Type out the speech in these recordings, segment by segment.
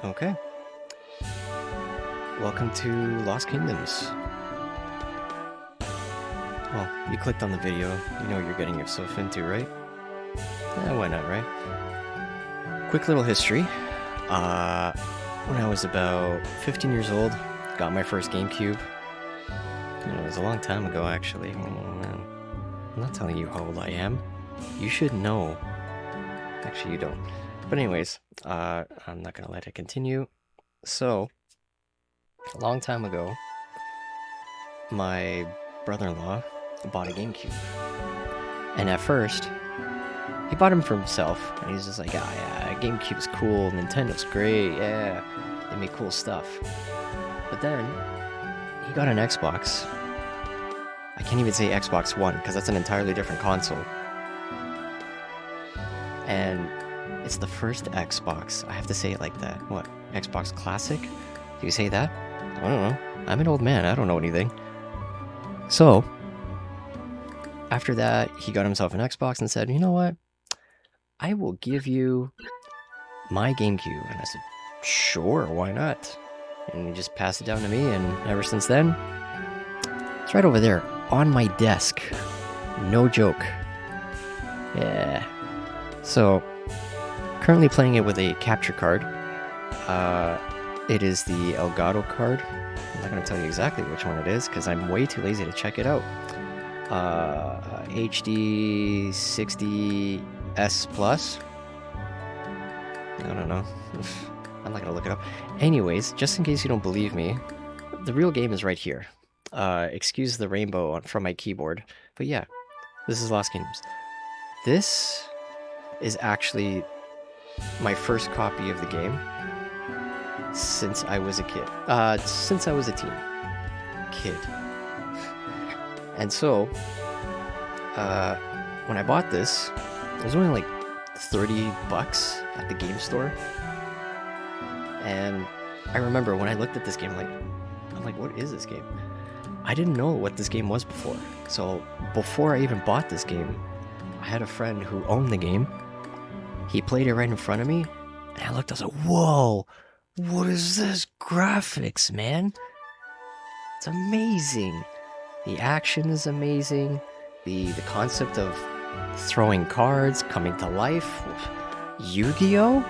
Okay. Welcome to Lost Kingdoms. Well, you clicked on the video, you know what you're getting yourself into, right? Why not, right? Quick little history. When I was about 15 years old, got my first GameCube. It was a long time ago, actually. Oh, man. I'm not telling you how old I am. You should know. Actually, you don't. But anyways, I'm not going to let it continue. So, a long time ago, my brother-in-law bought a GameCube. And at first, he bought him for himself. And he's just like, yeah, GameCube's cool, Nintendo's great, yeah, they make cool stuff. But then, he got an Xbox. I can't even say Xbox One, because that's an entirely different console. And it's the first Xbox. I have to say it like that. What? Xbox Classic? Do you say that? I don't know. I'm an old man. I don't know anything. So, after that, he got himself an Xbox and said, you know what? I will give you my GameCube. And I said, sure, why not? And he just passed it down to me, and ever since then, it's right over there on my desk. No joke. Yeah. So, currently playing it with a capture card. It is the Elgato card. I'm not going to tell you exactly which one it is because I'm way too lazy to check it out. HD 60S Plus. I don't know. I'm not going to look it up. Anyways, just in case you don't believe me, the real game is right here. Excuse the rainbow from my keyboard. But yeah, this is Lost Kingdoms. This is actually my first copy of the game since I was a kid. Since I was a teen. Kid. And so, when I bought this, it was only like $30 at the game store. And I remember when I looked at this game, I'm like, what is this game? I didn't know what this game was before. So, before I even bought this game, I had a friend who owned the game. He played it right in front of me, and I looked, I was like, whoa, what is this graphics, man? It's amazing. The action is amazing. The concept of throwing cards, coming to life. Yu-Gi-Oh?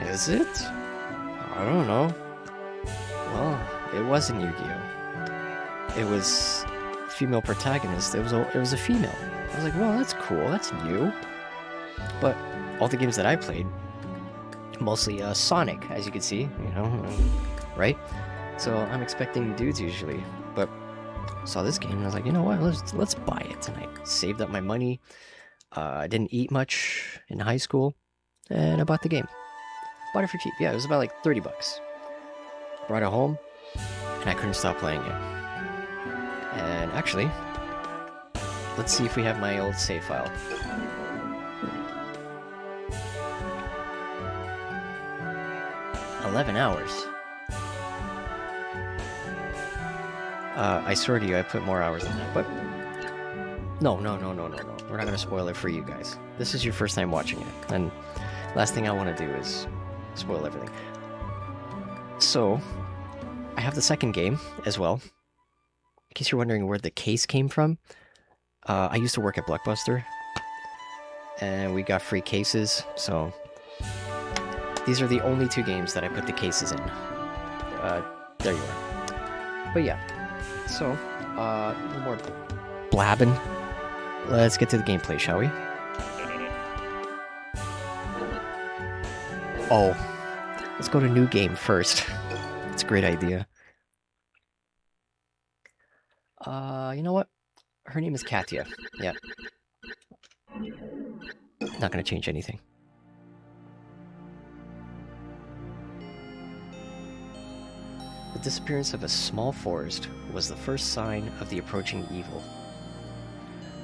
Is it? I don't know. Well, it wasn't Yu-Gi-Oh. It was a female protagonist. It was a female. I was like, well, that's cool. That's new. But all the games that I played, mostly Sonic, as you can see, right? So I'm expecting dudes usually, but saw this game and I was like, you know what? Let's buy it. And I saved up my money. I didn't eat much in high school, and I bought the game. Bought it for cheap. Yeah, it was about like $30. Brought it home, and I couldn't stop playing it. And actually, let's see if we have my old save file. $11 hours. I swear to you, I put more hours than that, but no. We're not gonna spoil it for you guys. This is your first time watching it, and last thing I want to do is spoil everything. So, I have the second game as well. In case you're wondering where the case came from, I used to work at Blockbuster, and we got free cases, so these are the only two games that I put the cases in. There you are. But yeah, so, no more blabbing. Let's get to the gameplay, shall we? Oh, let's go to new game first. That's a great idea. You know what? Her name is Katia. Yeah. Not gonna change anything. The disappearance of a small forest was the first sign of the approaching evil.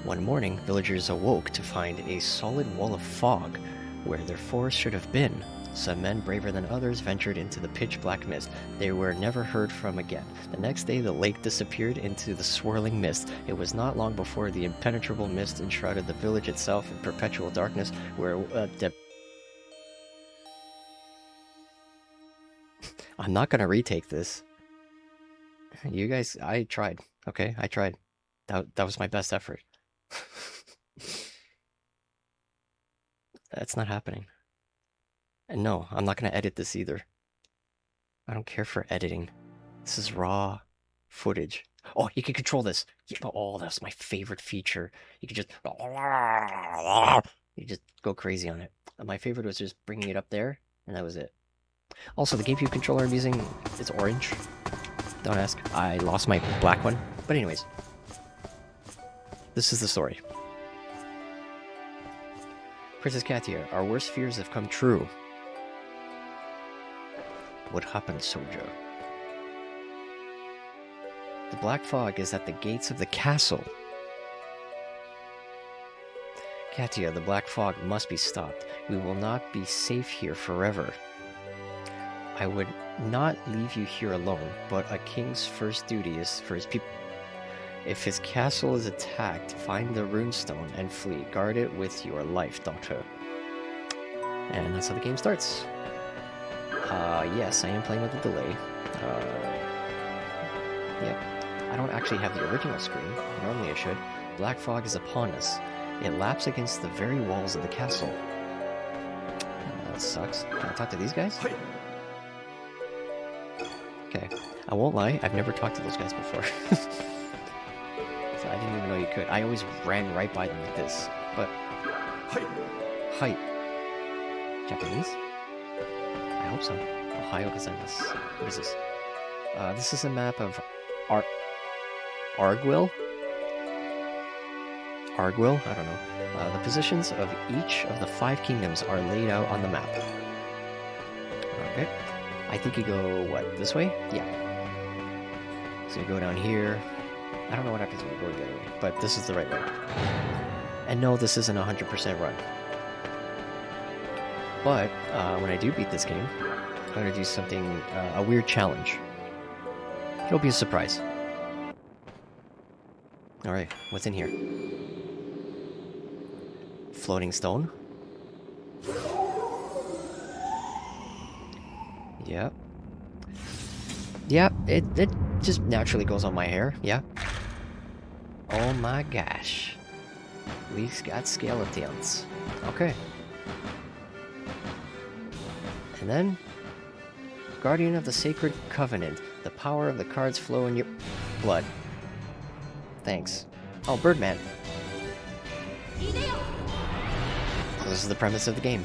One morning, villagers awoke to find a solid wall of fog where their forest should have been. Some men, braver than others, ventured into the pitch-black mist. They were never heard from again. The next day, the lake disappeared into the swirling mist. It was not long before the impenetrable mist enshrouded the village itself in perpetual darkness, where I'm not gonna retake this. You guys, I tried. Okay, I tried. That was my best effort. That's not happening. And no, I'm not gonna edit this either. I don't care for editing. This is raw footage. Oh, you can control this. Yeah, oh, that's my favorite feature. You can just you just go crazy on it. My favorite was just bringing it up there, and that was it. Also, the GameCube controller I'm using is orange. Don't ask. I lost my black one. But anyways, this is the story. Princess Katia, our worst fears have come true. What happened, soldier? The black fog is at the gates of the castle. Katia, the black fog must be stopped. We will not be safe here forever. I would not leave you here alone, but a king's first duty is for his people. If his castle is attacked, find the runestone and flee. Guard it with your life, daughter. And that's how the game starts. Yes, I am playing with a delay. Yeah. I don't actually have the original screen. Normally I should. Black fog is upon us. It laps against the very walls of the castle. That sucks. Can I talk to these guys? Okay. I won't lie, I've never talked to those guys before. So I didn't even know you could. I always ran right by them like this. But... Height. Japanese? I hope so. Ohio gozaimasu. What is this? This is a map of Argwyll? Argwyll? I don't know. The positions of each of the 5 kingdoms are laid out on the map. Okay. I think you go, what, this way? Yeah. So you go down here. I don't know what happens when you go the other way, but this is the right way. And no, this isn't a 100% run. But when I do beat this game, I'm going to do something, a weird challenge. It'll be a surprise. Alright, what's in here? Floating stone. Yep. Yep, it just naturally goes on my hair, yeah. Oh my gosh. We've got skeletons. Okay. And then... Guardian of the Sacred Covenant. The power of the cards flow in your blood. Thanks. Oh, Birdman. So this is the premise of the game.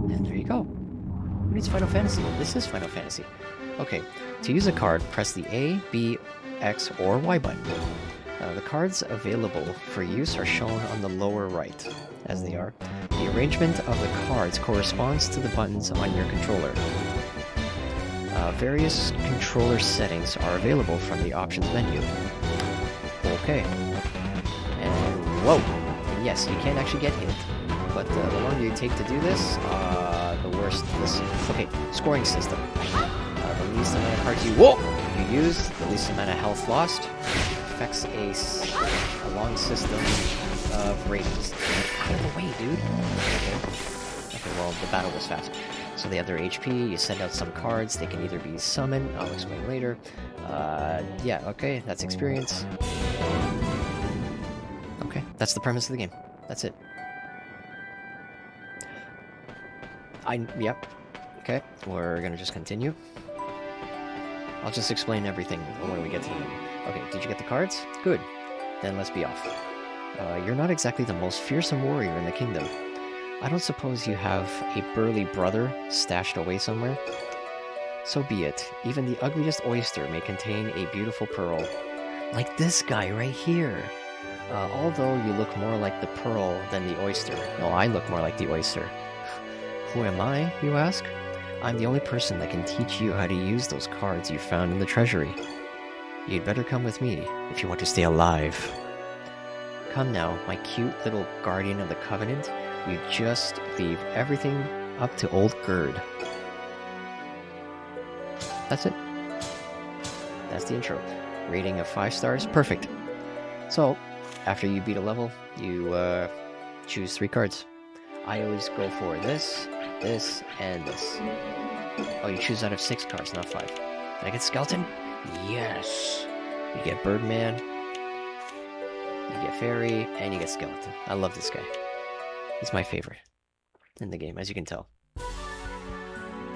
And there you go. Who needs Final Fantasy? This is Final Fantasy. Okay, to use a card, press the A, B, X, or Y button. The cards available for use are shown on the lower right, as they are. The arrangement of the cards corresponds to the buttons on your controller. Various controller settings are available from the options menu. Okay. And whoa! And yes, you can actually get hit, but the longer you take to do this, the worse this. Okay, scoring system. The least amount of cards you use, the least amount of health lost. Affects a long system of ratings. Out of the way, dude. Okay, well, the battle was fast. So they have their HP, you send out some cards, they can either be summoned, I'll explain later. Yeah, okay, that's experience. Okay, that's the premise of the game. That's it. Yep. Okay, we're gonna just continue. I'll just explain everything when we get to the end. Okay, did you get the cards? Good. Then let's be off. You're not exactly the most fearsome warrior in the kingdom. I don't suppose you have a burly brother stashed away somewhere? So be it. Even the ugliest oyster may contain a beautiful pearl. Like this guy right here. Although you look more like the pearl than the oyster. No, I look more like the oyster. Who am I, you ask? I'm the only person that can teach you how to use those cards you found in the treasury. You'd better come with me if you want to stay alive. Come now, my cute little guardian of the covenant. You just leave everything up to old Gerd. That's it. That's the intro. Rating of 5 stars. Perfect. So, after you beat a level, you choose 3 cards. I always go for this, this, and this. Oh, you choose out of 6 cards, not 5. Did I get Skeleton? Yes! You get Birdman, you get Fairy, and you get Skeleton. I love this guy. He's my favorite in the game, as you can tell.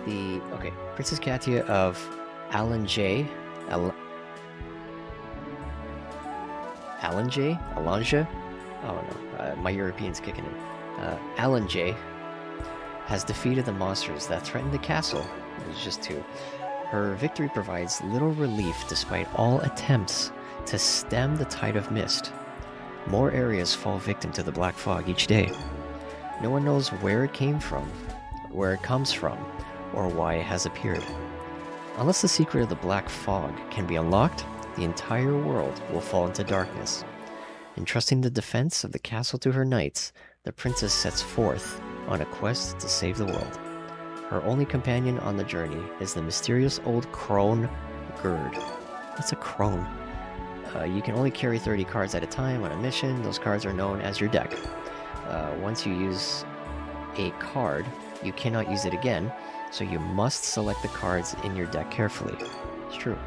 Okay, Princess Katia of Alan J. Alanja? Oh no, my European's kicking in. Alan J. has defeated the monsters that threatened the castle. There's just 2. Her victory provides little relief despite all attempts to stem the tide of mist. More areas fall victim to the black fog each day. No one knows where it came from, where it comes from, or why it has appeared. Unless the secret of the black fog can be unlocked, the entire world will fall into darkness. Entrusting the defense of the castle to her knights, the princess sets forth on a quest to save the world. Her only companion on the journey is the mysterious old crone Gerd. What's a crone? You can only carry 30 cards at a time on a mission. Those cards are known as your deck. Once you use a card, you cannot use it again, so you must select the cards in your deck carefully. It's true.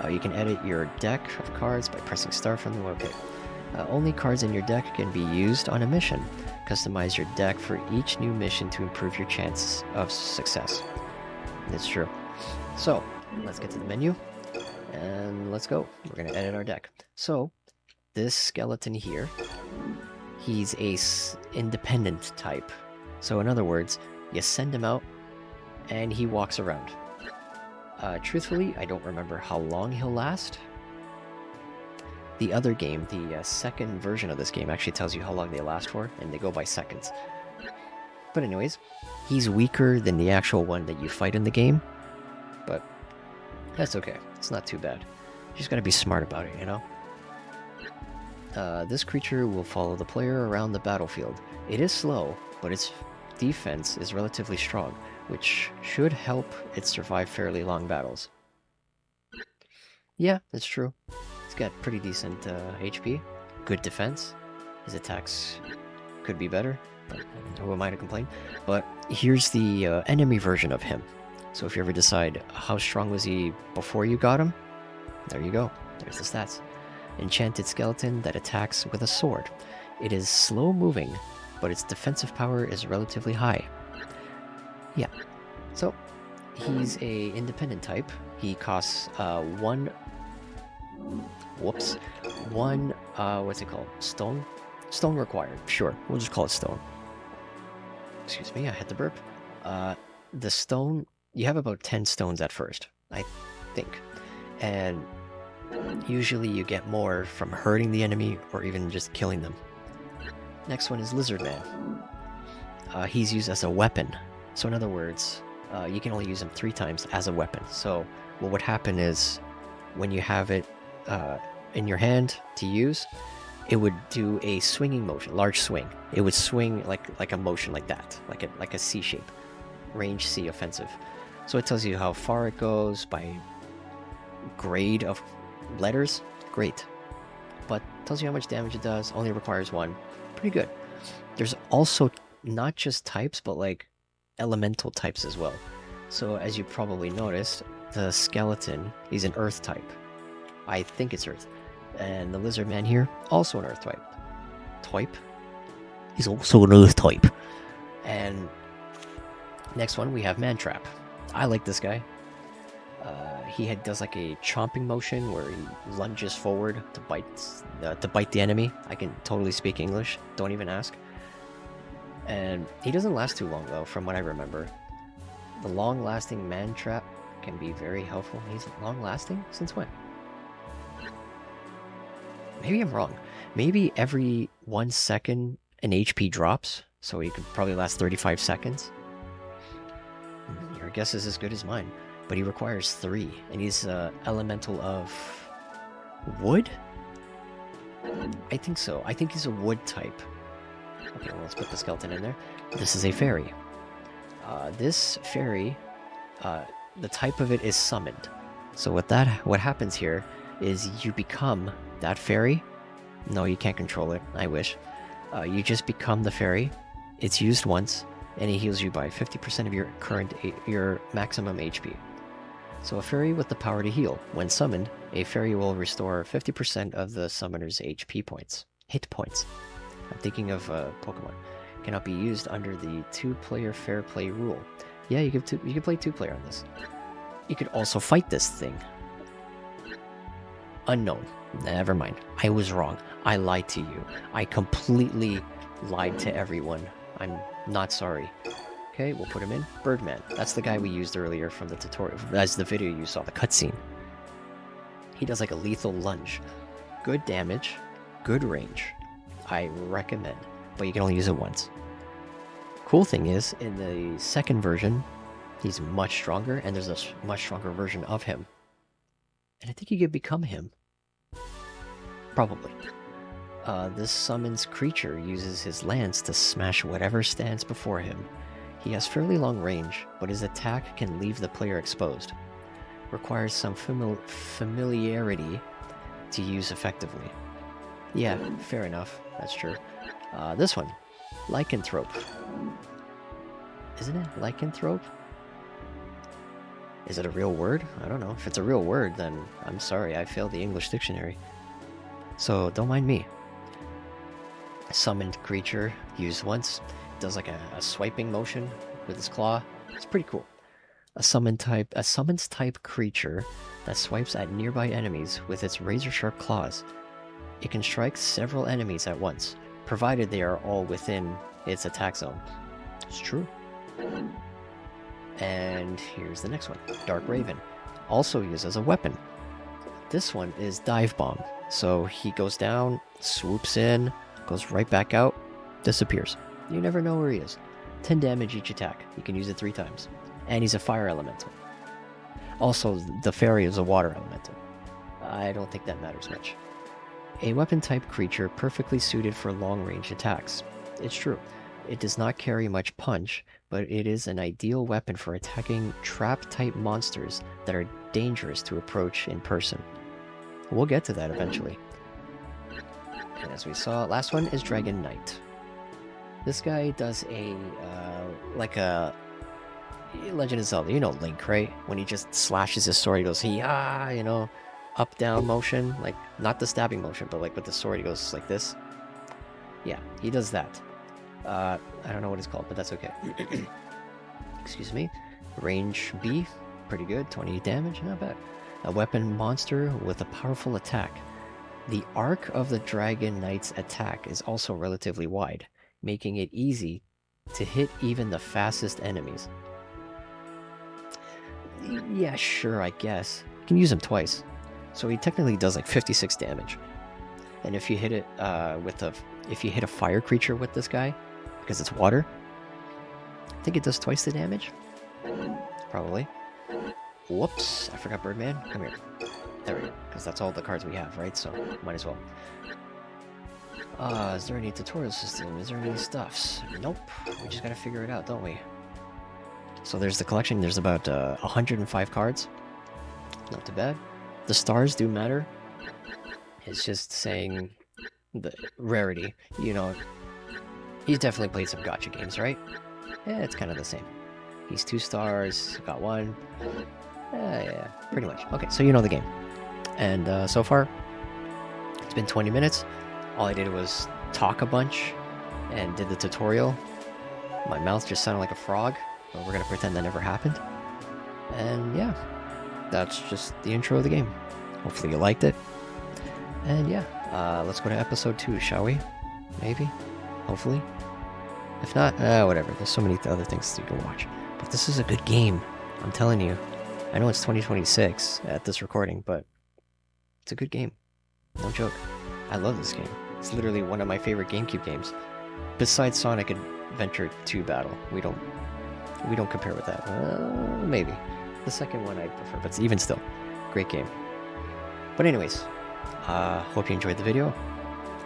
You can edit your deck of cards by pressing start from the okay. Only cards in your deck can be used on a mission. Customize your deck for each new mission to improve your chances of success. It's true. So, let's get to the menu, and let's go. We're going to edit our deck. So, this skeleton here, he's a independent type. So in other words, you send him out, and he walks around. Truthfully, I don't remember how long he'll last. The other game, the second version of this game, actually tells you how long they last for, and they go by seconds. But anyways, he's weaker than the actual one that you fight in the game, but that's okay. It's not too bad. You just gotta be smart about it, you know? This creature will follow the player around the battlefield. It is slow, but its defense is relatively strong, which should help it survive fairly long battles. Yeah, that's true. He's got pretty decent HP, good defense. His attacks could be better, but who am I to complain? But here's the enemy version of him. So if you ever decide how strong was he before you got him, there you go. There's the stats. Enchanted skeleton that attacks with a sword. It is slow moving, but its defensive power is relatively high. Yeah, so he's a independent type. He costs one, what's it called? Stone? Stone required. Sure, we'll just call it stone. Excuse me, I had to burp. The stone, you have about 10 stones at first, I think. And usually you get more from hurting the enemy or even just killing them. Next one is Lizard Man. He's used as a weapon. So in other words, you can only use him 3 times as a weapon. So what would happen is when you have it in your hand to use, it would do a swinging motion, large swing. It would swing like a motion like that, like a C shape, range C offensive. So it tells you how far it goes by grade of letters. Great, but tells you how much damage it does. Only requires 1. Pretty good. There's also not just types, but like elemental types as well. So as you probably noticed, the skeleton, he's an earth type. I think it's earth. And the lizard man here, also an earth type. He's also an earth type. And next one, we have Mantrap. I like this guy. He does like a chomping motion where he lunges forward to bite the enemy. I can totally speak English. Don't even ask. And he doesn't last too long though, from what I remember. The long-lasting Mantrap can be very helpful. He's long-lasting? Since when? Maybe I'm wrong. Maybe every 1 second an HP drops, so he could probably last 35 seconds. Your guess is as good as mine. But he requires 3, and he's elemental of wood? I think so. I think he's a wood type. Okay, well, let's put the skeleton in there. This is a fairy. This fairy, the type of it is summoned. So what happens here is you become that fairy. No, you can't control it. I wish. You just become the fairy. It's used once, and it heals you by 50% of your maximum HP. So a fairy with the power to heal. When summoned, a fairy will restore 50% of the summoner's HP points. Hit points. I'm thinking of Pokemon. Cannot be used under the 2-player fair play rule. Yeah, you can play 2-player on this. You could also fight this thing. Unknown. Never mind. I was wrong. I lied to you. I completely lied to everyone. I'm not sorry. Okay, we'll put him in. Birdman. That's the guy we used earlier from the tutorial. As the video you saw, the cutscene. He does like a lethal lunge. Good damage. Good range. I recommend. But you can only use it once. Cool thing is, in the second version, he's much stronger, and there's a much stronger version of him. And I think you could become him. Probably. This summons creature uses his lance to smash whatever stands before him. He has fairly long range, but his attack can leave the player exposed. Requires some familiarity to use effectively. Yeah, fair enough. That's true. This one. Lycanthrope. Isn't it? Lycanthrope? Is it a real word? I don't know. If it's a real word, then I'm sorry. I failed the English dictionary. So, don't mind me. Summoned creature, used once. Does like a swiping motion with his claw. It's pretty cool. A summons type creature that swipes at nearby enemies with its razor-sharp claws. It can strike several enemies at once, provided they are all within its attack zone. It's true. And here's the next one. Dark Raven. Also used as a weapon. This one is Dive Bomb. So he goes down, swoops in, goes right back out, disappears. You never know where he is. 10 damage each attack. You can use it 3 times. And he's a fire elemental. Also, the fairy is a water elemental. I don't think that matters much. A weapon-type creature perfectly suited for long-range attacks. It's true. It does not carry much punch, but it is an ideal weapon for attacking trap-type monsters that are dangerous to approach in person. We'll get to that eventually. And as we saw, last one is Dragon Knight. This guy does a, like a Legend of Zelda. You know Link, right? When he just slashes his sword, he goes, "Hee-ah," you know, up-down motion. Like, not the stabbing motion, but like with the sword, he goes like this. Yeah, he does that. I don't know what it's called, but that's okay. Excuse me. Range B, pretty good. 28 damage, not bad. A weapon monster with a powerful attack. The arc of the Dragon Knight's attack is also relatively wide, making it easy to hit even the fastest enemies. Yeah, sure, I guess. You can use him twice. So he technically does like 56 damage. And if you hit it if you hit a fire creature with this guy, because it's water, I think it does twice the damage. Probably. Whoops, I forgot Birdman. Come here. There we go, because that's all the cards we have, right? So, might as well. Is there any tutorial system? Is there any stuffs? Nope. We just gotta figure it out, don't we? So there's the collection. There's about 105 cards. Not too bad. The stars do matter. It's just saying the rarity. You know, he's definitely played some gacha games, right? Yeah, it's kind of the same. He's 2 stars, got 1. Yeah, pretty much. Okay, so you know the game. And so far, it's been 20 minutes. All I did was talk a bunch and did the tutorial. My mouth just sounded like a frog, but we're gonna pretend that never happened. And yeah, that's just the intro of the game. Hopefully you liked it. And yeah, let's go to episode 2, shall we? Maybe? Hopefully? If not, whatever. There's so many other things you can watch. But this is a good game. I'm telling you. I know it's 2026 at this recording, but it's a good game. No joke. I love this game. It's literally one of my favorite GameCube games. Besides Sonic Adventure 2 Battle. We don't compare with that. Maybe. The second one I prefer, but even still, great game. But anyways, hope you enjoyed the video.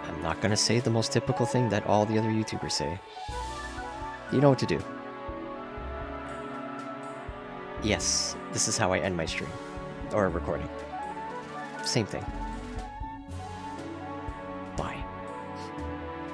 I'm not gonna say the most typical thing that all the other YouTubers say. You know what to do. Yes, this is how I end my stream. Or recording. Same thing.